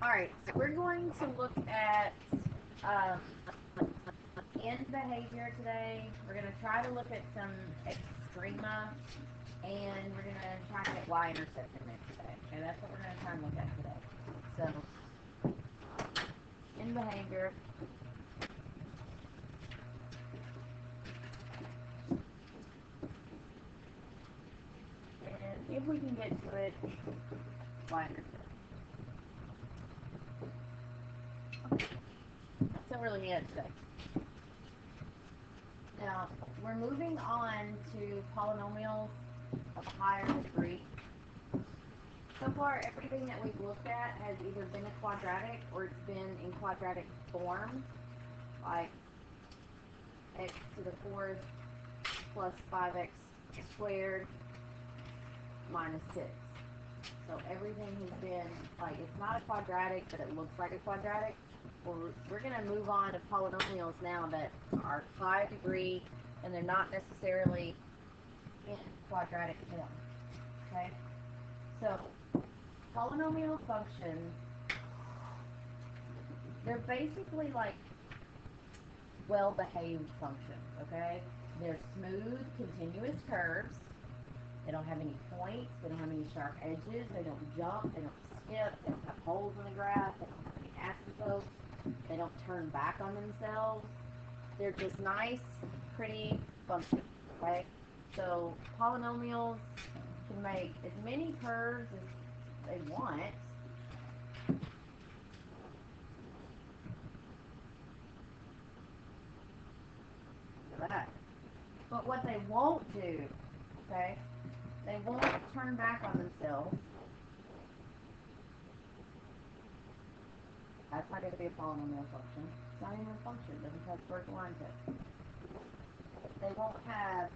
Alright, so we're going to look at um, end behavior today. We're going to try to look at some extrema, and we're going to try to get y-intercept in there today. Okay, that's what we're going to try and look at today. So, end behavior. And if we can get to it, y-intercept. That's what we're looking at today. Now, we're moving on to polynomials of a higher degree. So far, everything that we've looked at has either been a quadratic or it's been in quadratic form, like x to the fourth plus 5x squared minus 6. So everything has been, like, it's not a quadratic, but it looks like a quadratic. We're going to move on to polynomials now that are high degree, and they're not necessarily in quadratic form. Okay? So, polynomial functions, they're basically like well-behaved functions, okay? They're smooth, continuous curves. They don't have any points. They don't have any sharp edges. They don't jump. They don't skip. They don't have holes in the graph. They don't have any asymptotes. They don't turn back on themselves. They're just nice, pretty functions, okay? So polynomials can make as many curves as they want. Look at that. But what they won't do, okay, they won't turn back on themselves. That's not going to be a polynomial function. It's not even a function. It doesn't have vertical line test. They won't have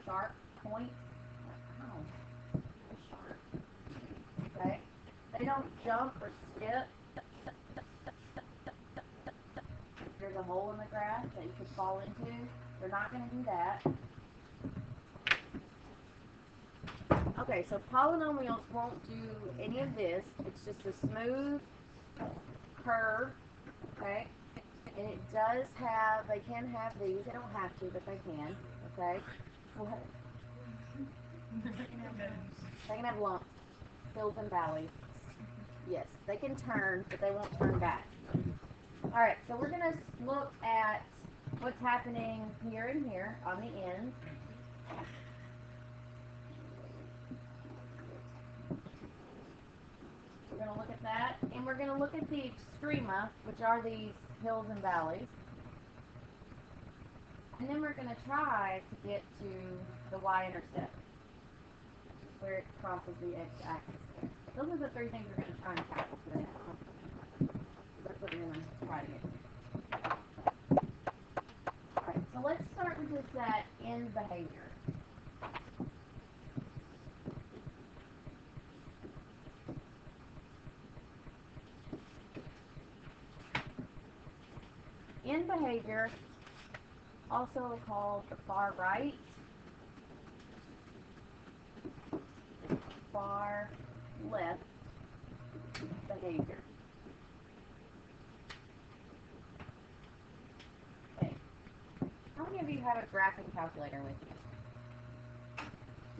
sharp points. Ow. Sharp. Okay? They don't jump or skip. There's a hole in the graph that you could fall into. They're not going to do that. Okay, so polynomials won't do any of this. It's just a smooth curve, okay? And it does have, they can have these. They don't have to, but they can, okay? They can have lumps, hills and valleys. Yes, they can turn, but they won't turn back. Alright, so we're going to look at what's happening here and here on the ends. We're going to look at that, and we're going to look at the extrema, which are these hills and valleys. And then we're going to try to get to the y-intercept, where it crosses the x-axis. Those are the three things we're going to try and tackle today. That's what we're going to try to get to. Alright, so let's start with this end behavior. End behavior, also called the far right, far left behavior. Okay. How many of you have a graphing calculator with you?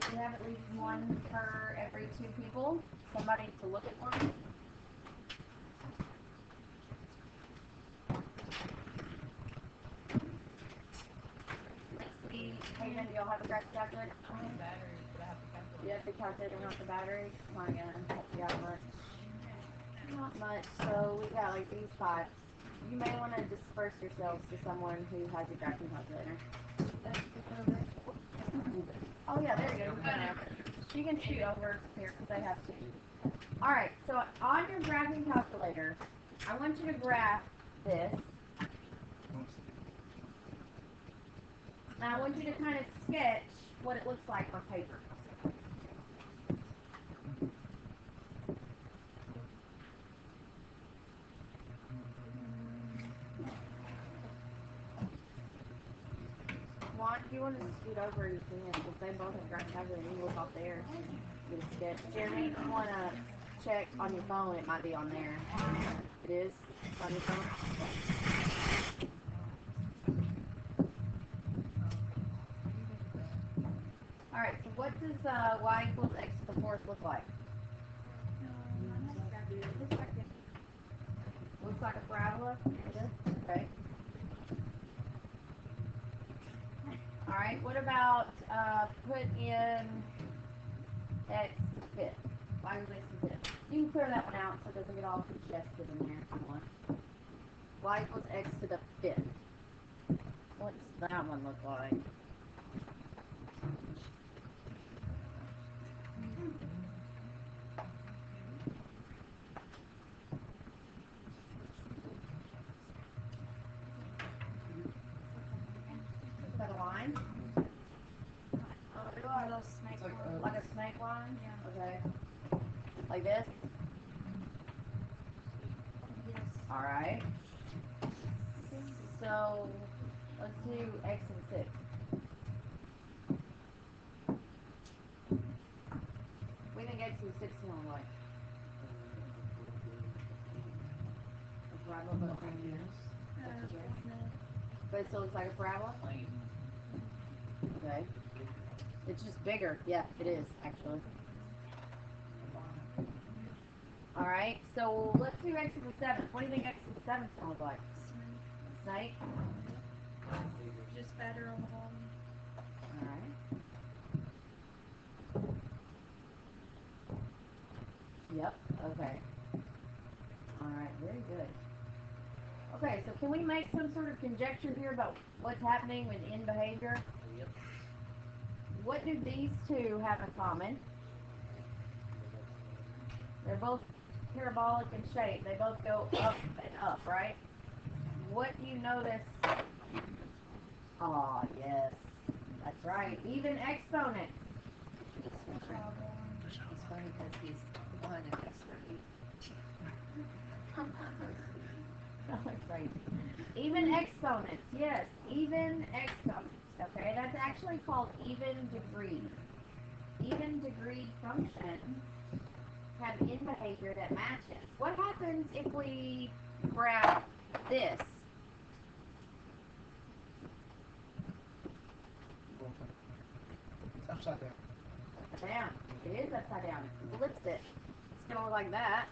Do you have at least one per every two people? Somebody to look at one? Hayden, do y'all have a graphic calculator? Batteries, but I have to calculate. You have to calculate them with the batteries? It's not gonna help you out much. Not much. So we got like these five. You may want to disperse yourselves to someone who has a graphing calculator. Oh yeah, there you go. You can shoot over here because they have to. Alright, so on your graphing calculator, I want you to graph this. Now I want you to kind of sketch what it looks like on paper. If you want to scoot over, you can, because they both have graphing calculators. You can look off there. Get a sketch. Jeremy, you want to check on your phone, it might be on there. It is? It's on your phone? Alright, so what does y equals x to the fourth look like? Looks like a parabola? Okay. Alright, what about put in x to the fifth? Y equals x to the fifth. You can clear that one out so it doesn't get all congested in there if you want. Y equals x to the fifth. What does that one look like? Is that a line? Like a snake line? Yeah. Okay. Like this? Yes. Alright. So, let's do x and 6. We think x and 6 is going to look like. A parabola, but it still looks like a parabola? Okay. It's just bigger. Yeah, it is, actually. Alright, so let's do x to the 7th. What do you think x to the 7th is going to look like? Snake? Just better on the bottom. Alright. Yep, okay. Alright, very good. Okay, so can we make some sort of conjecture here about what's happening in behavior? Yep. What do these two have in common? They're both parabolic in shape. They both go up and up, right? What do you notice? Ah, yes. That's right. Even exponents. It's funny because he's 1 and he's 3. Crazy. Even exponents, yes, even exponents. Okay, that's actually called even degree. Even degree functions have in behavior that matches. What happens if we graph this? It's upside down. Down. It is upside down. It flips it. It's gonna look like that.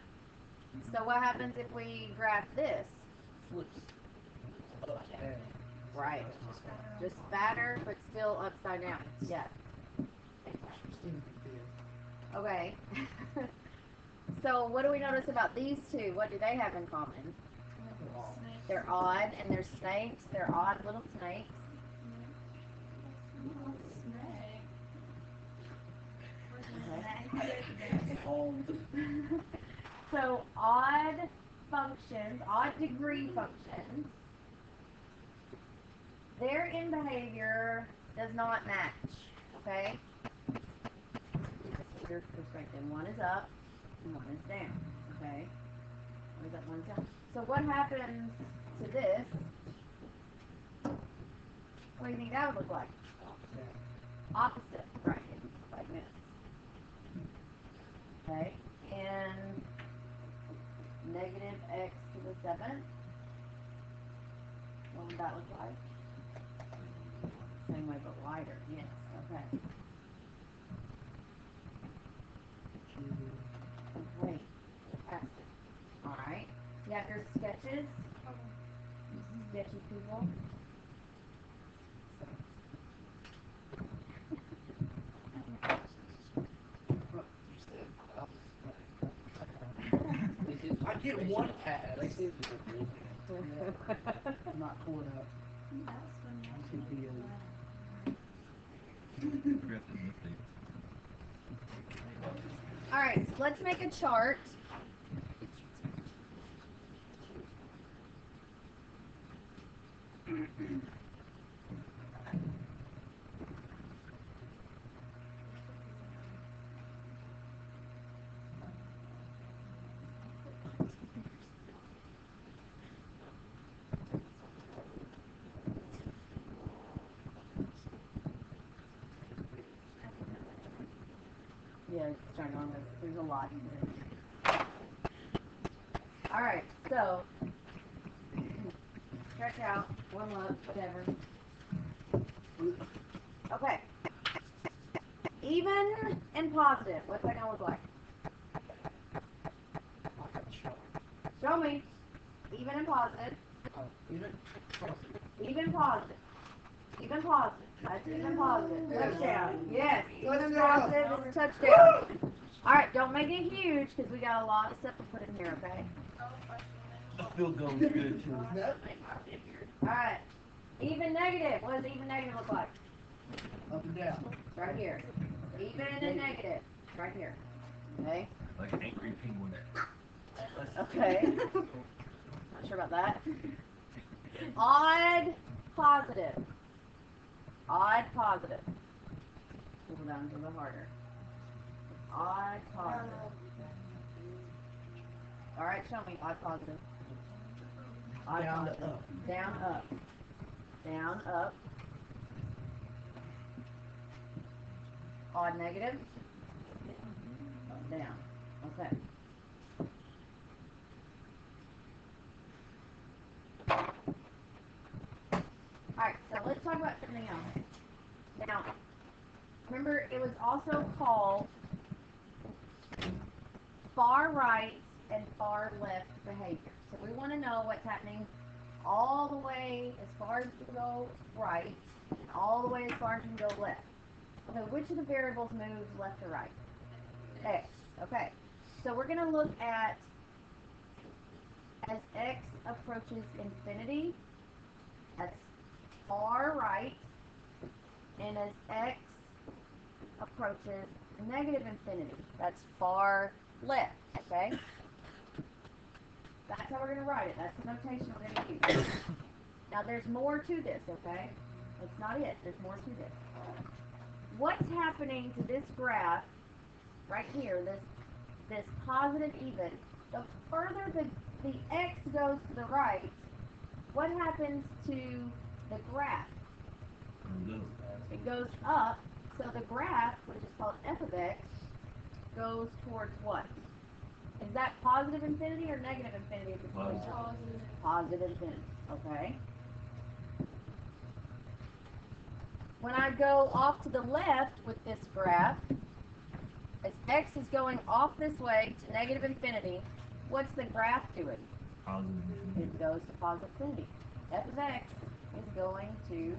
So what happens if we graph this? Flips. Upside down. Right. Just fatter, but still upside down. Yeah. Okay. So what do we notice about these two? What do they have in common? They're odd, and they're snakes. They're odd little snakes. Okay. So odd functions, odd degree functions, their in behavior does not match. Okay? Here's perspective. One is up and one is down. Okay? One is up, one is down. So what happens to this? What do you think that would look like? Opposite, right? Like this. Okay? And negative x to the 7th. What would that look like? Same way but wider, yes, okay. Great. Fantastic. Alright. You have your sketches? Sketchy people? I get one pass. I'm not pulling up. I'm too big. Alright, so let's make a chart. Yeah, it's ginormous. There's a lot to it. Alright, so stretch out, warm up, whatever. Okay. Even and positive. What's that gonna look like? Show me. Even and positive. Even. Even positive. Even positive. That's even positive. Touchdown. Yes. Even Touchdown. positive is a touchdown. Alright, don't make it huge because we got a lot of stuff to put in here, okay? The field goal is good too. Alright. Even negative. What does even negative look like? Up and down. Right here. Even and negative. Right here. Okay? Like an angry penguin. Okay. Not sure about that. Odd positive. Odd positive. Pull down to the harder. Odd positive. Alright, show me odd positive. Odd Down to positive. up. Down, up. Down, up. Odd negative. Up, down. Okay. Alright, so let's talk about something else. Now, remember it was also called far right and far left behavior. So we want to know what's happening all the way as far as you can go right, and all the way as far as you can go left. Okay, which of the variables moves left or right? X. Okay. So we're going to look at as x approaches infinity, that's far right, and as x approaches negative infinity, that's far left, okay? That's how we're going to write it. That's the notation we're going to use. Now there's more to this, okay? That's not it. There's more to this. What's happening to this graph right here, this positive even, the further the x goes to the right, what happens to the graph? It goes up, so the graph, which is called f of x, goes towards what? Is that positive infinity or negative infinity? Positive. Positive infinity, okay? When I go off to the left with this graph, as x is going off this way to negative infinity, what's the graph doing? Positive. It goes to positive infinity. F of x is going to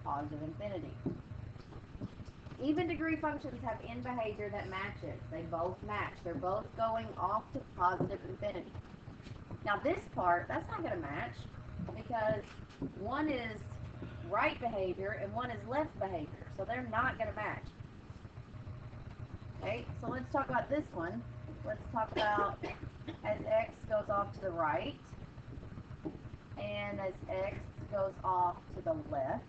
positive infinity. Even degree functions have in behavior that matches. They both match. They're both going off to positive infinity. Now this part, that's not going to match because one is right behavior and one is left behavior. So they're not going to match. Okay, so let's talk about this one. Let's talk about as x goes off to the right and as x goes off to the left.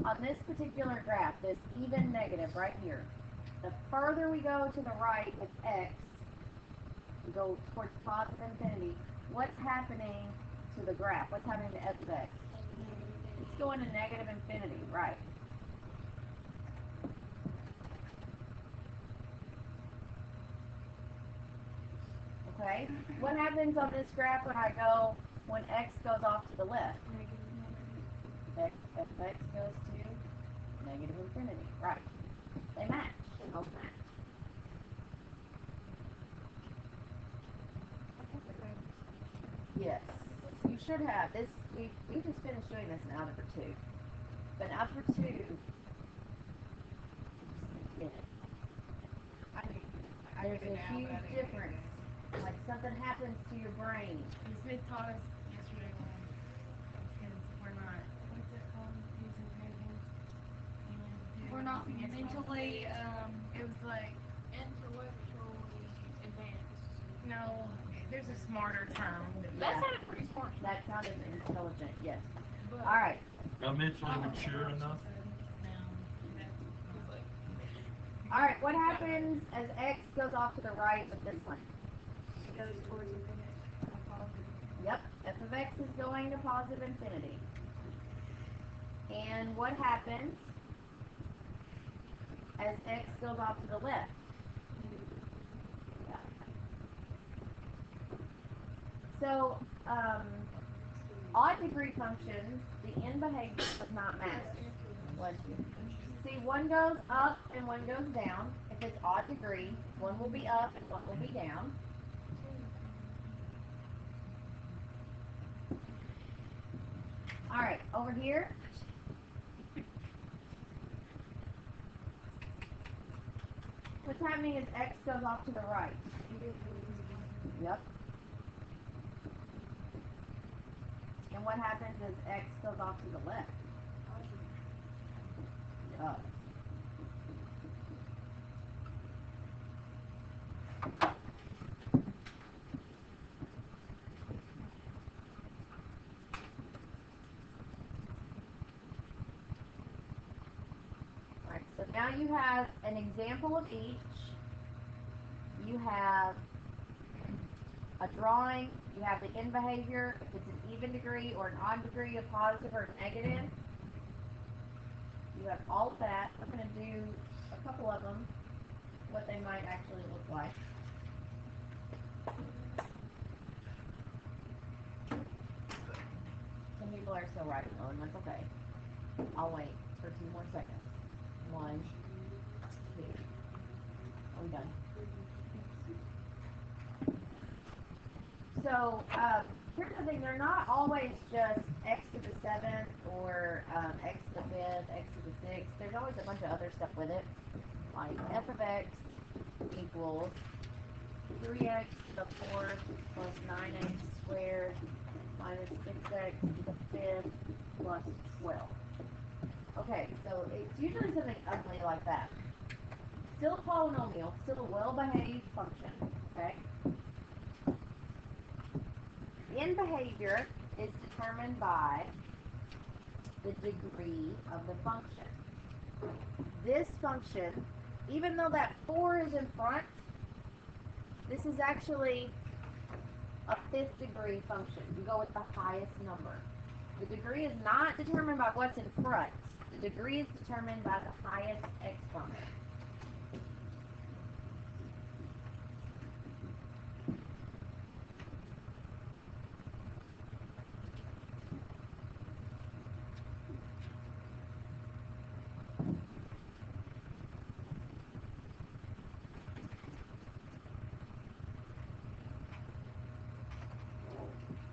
On this particular graph, this even negative right here, the further we go to the right with x, we go towards positive infinity, what's happening to the graph? What's happening to f of x? It's going to negative infinity, right. Okay, what happens on this graph when x goes off to the left? F of x goes to negative infinity, right. They match, they both match. Yes, you should have. This we just finished doing this in Algebra 2. But in Algebra 2, yeah, there's a huge difference. Like something happens to your brain. Smith taught us yesterday because we're not, what's it called, using tables. We're not mentally, it was like, intellectually advanced. no, there's a smarter term. That Yeah. sounded pretty smart. That sounded intelligent, yes. But All right. Not mentally mature enough. All right, what happens as x goes off to the right with this one? It goes towards infinity. Yep, f of x is going to positive infinity. And what happens as x goes off to the left? So, odd degree functions, the end behavior does not matter. Bless you. See, one goes up and one goes down. If it's odd degree, one will be up and one will be down. All right, over here. What's happening is x goes off to the right. Yep. And what happens is x goes off to the left. Up. Alright, so now you have an example of each. You have a drawing, you have the end behavior, if it's an even degree or an odd degree, a positive or a negative. You have all of that. I'm going to do a couple of them, what they might actually look like. Some people are still writing though, and that's okay. I'll wait for 2 more seconds. 1, 2. Are we done? So, here's the thing, they're not always just x to the 7th or x to the 5th, x to the 6th. There's always a bunch of other stuff with it, like f of x equals 3x to the 4th plus 9x squared minus 6x to the 5th plus 12. Okay, so it's usually something ugly like that. Still a polynomial, still a well-behaved function, okay? End behavior is determined by the degree of the function. This function, even though that 4 is in front, this is actually a 5th degree function. You go with the highest number. The degree is not determined by what's in front. The degree is determined by the highest exponent.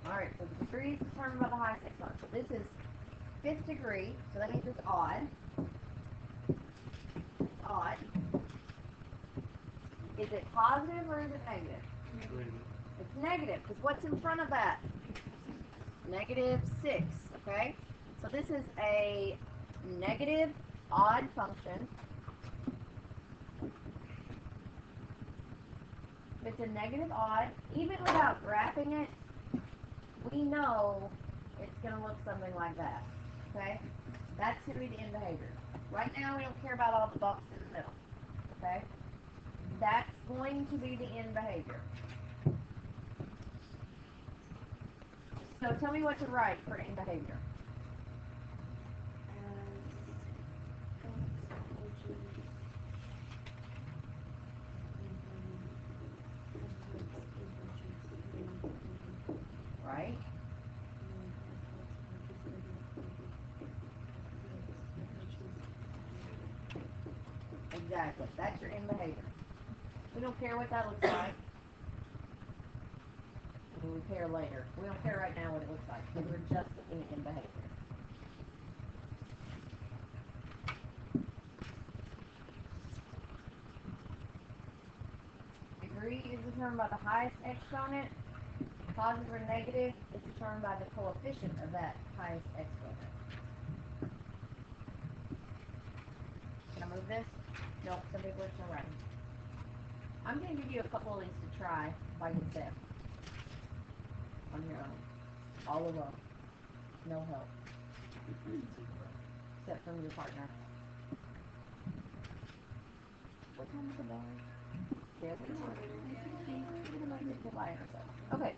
Alright, so the degree is determined by the highest exponent. So this is 5th degree, so that means it's odd. Odd. Is it positive or is it negative? Negative. It's negative, because what's in front of that? Negative 6, okay? So this is a negative odd function. If it's a negative odd, even without graphing it, we know it's going to look something like that, okay? That's going to be the end behavior. Right now, we don't care about all the bumps in the middle, okay? That's going to be the end behavior. So tell me what to write for end behavior. Right? Exactly. That's your end behavior. We don't care what that looks like. I mean, we care later. We don't care right now what it looks like, because we're just looking at end behavior. Degree is determined by the highest exponent. Positive or negative is determined by the coefficient of that highest exponent. Can I move this? No, some people are still writing. I'm going to give you a couple of these to try by yourself. On your own. All alone. No help. Except from your partner. What time is it, Valerie? Yeah, we're going to get by ourselves. Okay.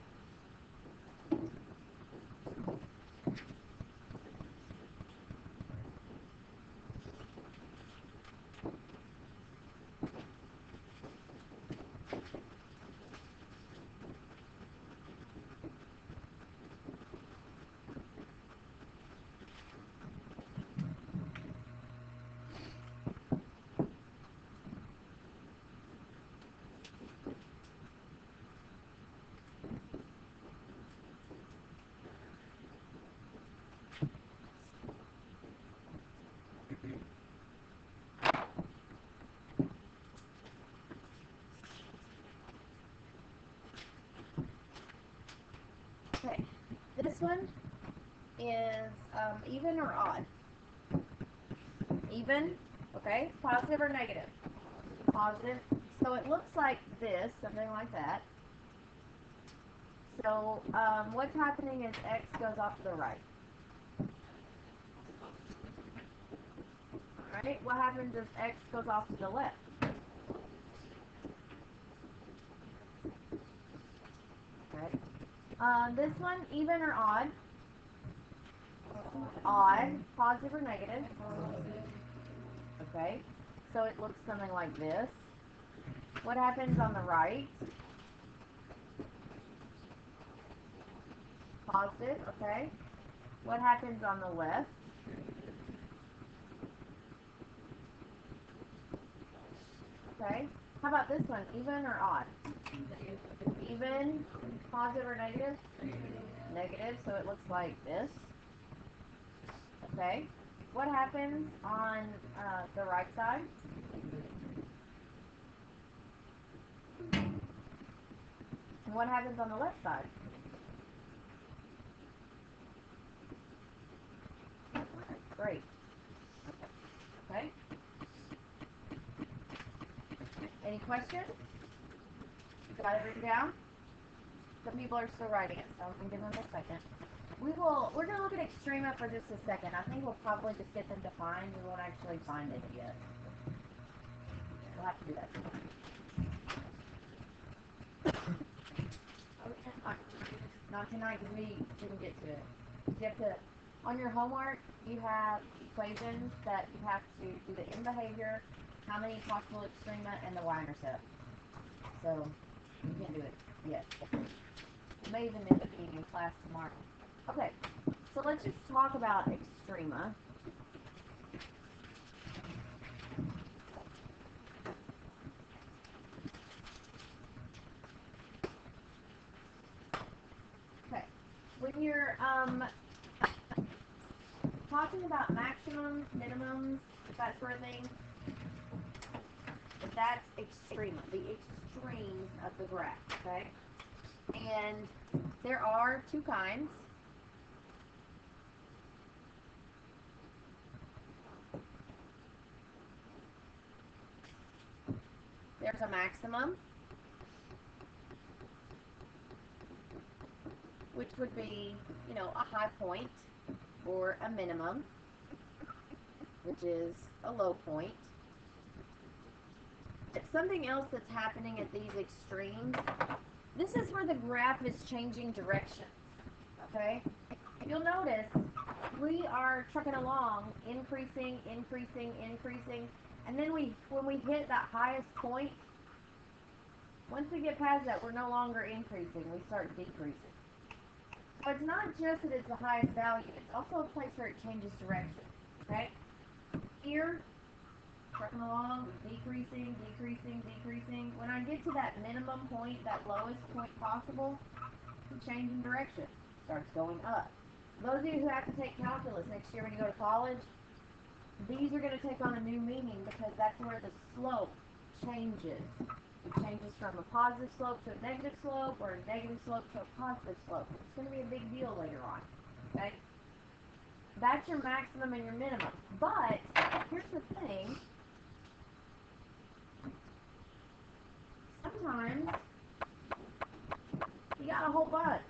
even or odd? Even, okay? Positive or negative? Positive. So it looks like this, something like that. So what's happening is x goes off to the right. Right? What happens is x goes off to the left? Okay. This one, even or odd? Odd. Positive or negative? Okay. So it looks something like this. What happens on the right? Positive, okay. What happens on the left? Okay. How about this one? Even or odd? Even, positive or negative? Negative, so it looks like this. Okay. What happens on the right side? And what happens on the left side? Great. Okay. Any questions? You got it written down? Some people are still writing it, so I'm gonna give them a second. We're gonna look at extrema for just a second. I think we'll probably just get them defined. We won't actually find it yet. We'll have to do that sometime. Not tonight, because we didn't get to it. You have to, on your homework, you have equations that you have to do the end behavior, how many possible extrema, and the y-intercept. So, you can't do it yet. You may even end up being in class tomorrow. Okay, so let's just talk about extrema. Okay, when you're talking about maximums, minimums, that sort of thing, that's extrema, the extremes of the graph, okay? And there are two kinds. There's a maximum, which would be, you know, a high point, or a minimum, which is a low point. Something else that's happening at these extremes, this is where the graph is changing direction, okay? You'll notice we are trucking along, increasing, increasing, increasing, and then when we hit that highest point, once we get past that, we're no longer increasing, we start decreasing. So it's not just that it's the highest value, it's also a place where it changes direction, okay? Here, trucking along, decreasing, decreasing, decreasing. When I get to that minimum point, that lowest point possible, the change in direction starts going up. Those of you who have to take calculus next year when you go to college, these are going to take on a new meaning because that's where the slope changes. It changes from a positive slope to a negative slope, or a negative slope to a positive slope. It's going to be a big deal later on, okay? That's your maximum and your minimum. But, here's the thing. Sometimes, you got a whole bunch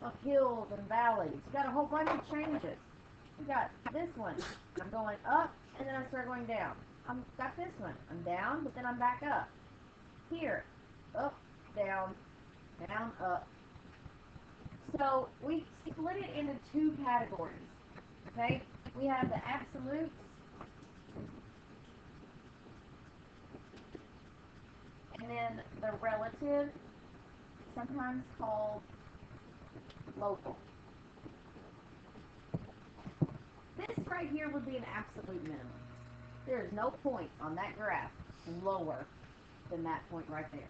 of hills and valleys. You got a whole bunch of changes. You got this one. I'm going up, and then I start going down. I've got this one. I'm down, but then I'm back up. Here, up, down, down, up. So we split it into two categories. Okay? We have the absolutes and then the relative, sometimes called local. This right here would be an absolute minimum. There is no point on that graph lower than that point right there.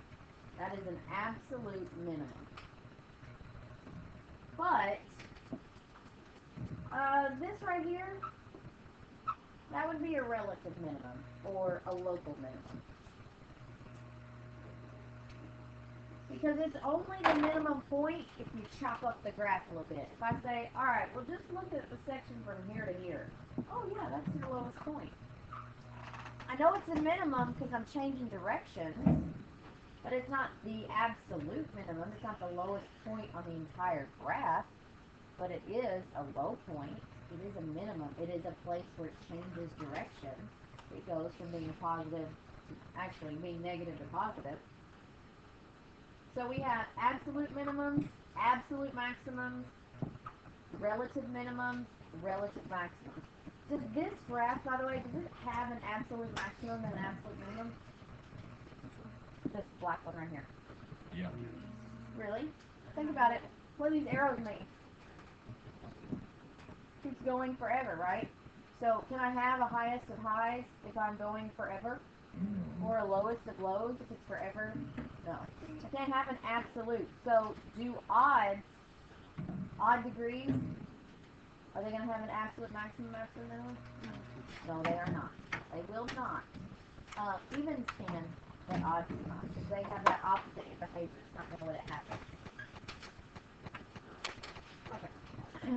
That is an absolute minimum. But this right here, that would be a relative minimum or a local minimum. Because it's only the minimum point if you chop up the graph a little bit. If I say, alright, well just look at the section from here to here. Oh yeah, that's your lowest point. I know it's a minimum because I'm changing directions, but it's not the absolute minimum. It's not the lowest point on the entire graph, but it is a low point. It is a minimum. It is a place where it changes direction. It goes from being positive to actually being negative to positive. So we have absolute minimums, absolute maximums, relative minimums, relative maximums. Does this graph, by the way, does it have an absolute maximum and an absolute minimum? This black one right here. Yeah. Really? Think about it. What do these arrows mean? Keeps going forever, right? So can I have a highest of highs if I'm going forever? Or a lowest of lows if it's forever? No. I can't have an absolute. So do odd degrees, are they going to have an absolute maximum, absolute minimum? No, they are not. They will not. Evens can, but odds do not. Because they have that opposite behavior. It's not going to let it happen. Okay.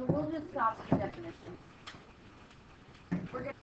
We'll just stop the definition. We're going